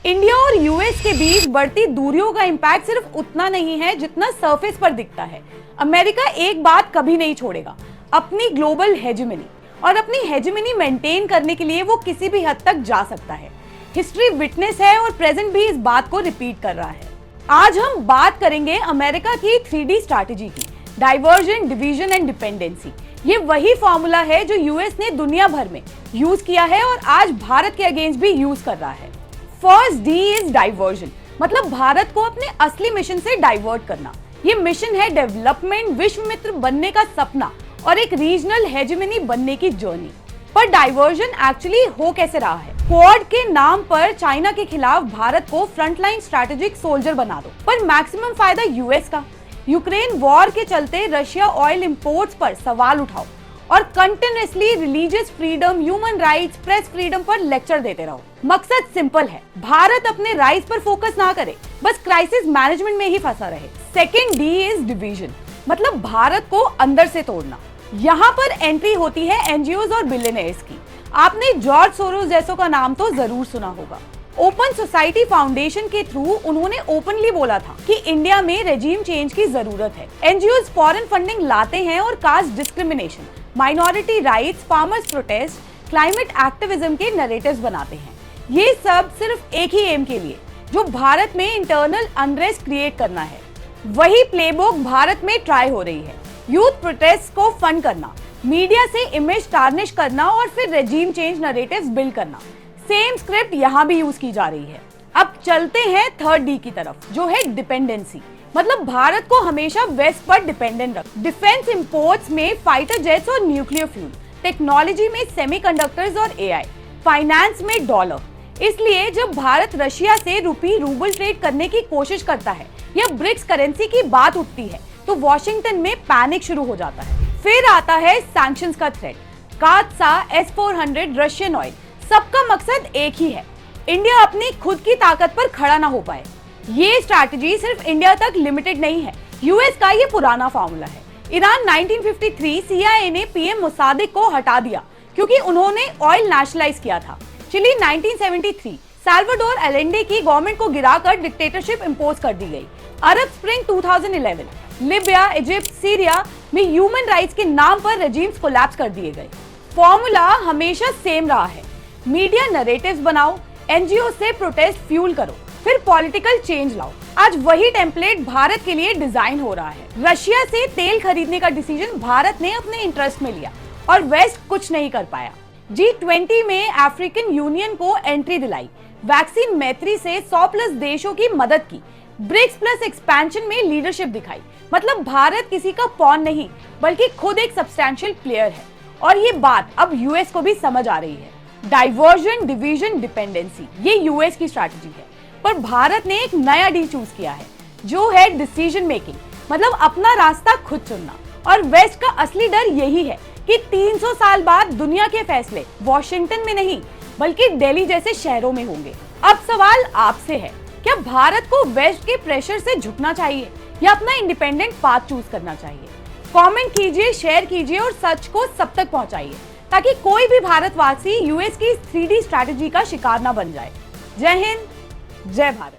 India और US के बीच बढ़ती दूरियों का इम्पैक्ट सिर्फ उतना नहीं है जितना सरफेस पर दिखता है। अमेरिका एक बात कभी नहीं छोड़ेगा, अपनी ग्लोबल हेजेमनी, और अपनी हेजेमनी मेंटेन करने के लिए वो किसी भी हद तक जा सकता है। हिस्ट्री विटनेस है और प्रेजेंट भी इस बात को रिपीट कर रहा है। आज हम बात करेंगे अमेरिका की 3D स्ट्रैटेजी की, डाइवर्जन, डिवीजन एंड डिपेंडेंसी। ये वही फॉर्मूला है जो यूएस ने दुनिया भर में यूज किया है और आज भारत के अगेंस्ट भी यूज कर रहा है। फर्स्ट डी इज डाइवर्जन, मतलब भारत को अपने असली मिशन से डाइवर्ट करना। ये मिशन है डेवलपमेंट, विश्व मित्र बनने का सपना और एक रीजनल हेजेमनी बनने की जर्नी। पर डाइवर्जन एक्चुअली हो कैसे रहा है? क्वाड के नाम पर चाइना के खिलाफ भारत को फ्रंटलाइन स्ट्रैटेजिक सोल्जर बना दो, पर मैक्सिमम फायदा यूएस का। यूक्रेन वॉर के चलते रशिया ऑयल इंपोर्ट्स पर सवाल उठाओ और continuously religious freedom, human rights, press freedom पर लेक्चर देते रहो। मकसद सिंपल है, भारत अपने राइट्स पर फोकस ना करे, बस क्राइसिस मैनेजमेंट में ही फंसा रहे। सेकेंड डी इज डिवीजन, मतलब भारत को अंदर से तोड़ना। यहाँ पर एंट्री होती है एनजीओज और बिलियनियर्स की। आपने जॉर्ज सोरोस जैसों का नाम तो जरूर सुना होगा। ओपन सोसाइटी फाउंडेशन के थ्रू उन्होंने ओपनली बोला था कि इंडिया में रेजिम चेंज की जरूरत है। एनजीओज फॉरेन फंडिंग लाते हैं और caste discrimination, minority rights, farmers protest, climate activism के नैरेटिव्स बनाते हैं। ये सब सिर्फ एक ही एम के लिए, जो भारत में इंटरनल अनरेस्ट क्रिएट करना है। वही प्लेबुक भारत में ट्राई हो रही है। यूथ प्रोटेस्ट को फंड करना, मीडिया से इमेज टार्निश करना और फिर रेजिम चेंज नैरेटिव्स बिल्ड करना। सेम स्क्रिप्ट यहाँ भी यूज की जा रही है। अब चलते हैं थर्ड डी की तरफ, जो है डिपेंडेंसी, मतलब भारत को हमेशा वेस्ट पर डिपेंडेंट रख। डिफेंस इंपोर्ट्स में फाइटर जेट्स और न्यूक्लियर फ्यूल, टेक्नोलॉजी में सेमीकंडक्टर्स और एआई, फाइनेंस में डॉलर। इसलिए जब भारत रशिया से रूपी रूबल ट्रेड करने की कोशिश करता है या ब्रिक्स करेंसी की बात उठती है तो वॉशिंगटन में पैनिक शुरू हो जाता है। फिर आता है सैंक्शंस का थ्रेट, कात्सा, S-400, रशियन ऑयल। सबका मकसद एक ही है, इंडिया अपनी खुद की ताकत पर खड़ा ना हो पाए। ये स्ट्रैटेजी सिर्फ इंडिया तक लिमिटेड नहीं है, यूएस का ये पुराना फॉर्मूला है। ईरान 1953 CIA ने पीएम मुसादिक को हटा दिया क्योंकि उन्होंने ऑयल नेशनलाइज किया था। चिली 1973 साल्वाडोर अलेंडे की गवर्नमेंट को गिराकर डिक्टेटरशिप इंपोज कर दी गई। अरब स्प्रिंग 2011, लिबिया, इजिप्ट, सीरिया में ह्यूमन राइट्स के नाम पर रेजिम्स कोलैप्स कर दिए गए। फॉर्मूला हमेशा सेम रहा है, मीडिया नैरेटिव्स बनाओ, एनजीओ से प्रोटेस्ट फ्यूल करो, फिर पॉलिटिकल चेंज लाओ। आज वही टेम्पलेट भारत के लिए डिजाइन हो रहा है। रशिया से तेल खरीदने का डिसीजन भारत ने अपने इंटरेस्ट में लिया और वेस्ट कुछ नहीं कर पाया। G20 में अफ्रीकन यूनियन को एंट्री दिलाई, वैक्सीन मैत्री से 100+ देशों की मदद की, ब्रिक्स प्लस एक्सपेंशन में लीडरशिप दिखाई। मतलब भारत किसी का पॉन नहीं बल्कि खुद एक सब्सटैंशियल प्लेयर है। और ये बात अब यूएस को भी समझ आ रही है। डाइवर्जन, डिवीजन, डिपेंडेंसी, ये यूएस की स्ट्रैटेजी है, पर भारत ने एक नया डी चूज किया है, जो है डिसीजन मेकिंग, मतलब अपना रास्ता खुद चुनना। और वेस्ट का असली डर यही है कि 300 साल बाद दुनिया के फैसले वॉशिंगटन में नहीं बल्कि दिल्ली जैसे शहरों में होंगे। अब सवाल आपसे है, क्या भारत को वेस्ट के प्रेशर से झुकना चाहिए या अपना इंडिपेंडेंट पाथ चूज करना चाहिए? कमेंट कीजिए, शेयर कीजिए और सच को सब तक पहुंचाइए ताकि कोई भी भारतवासी यूएस की 3D स्ट्रैटेजी का शिकार ना बन जाए। जय हिंद, जय भारत।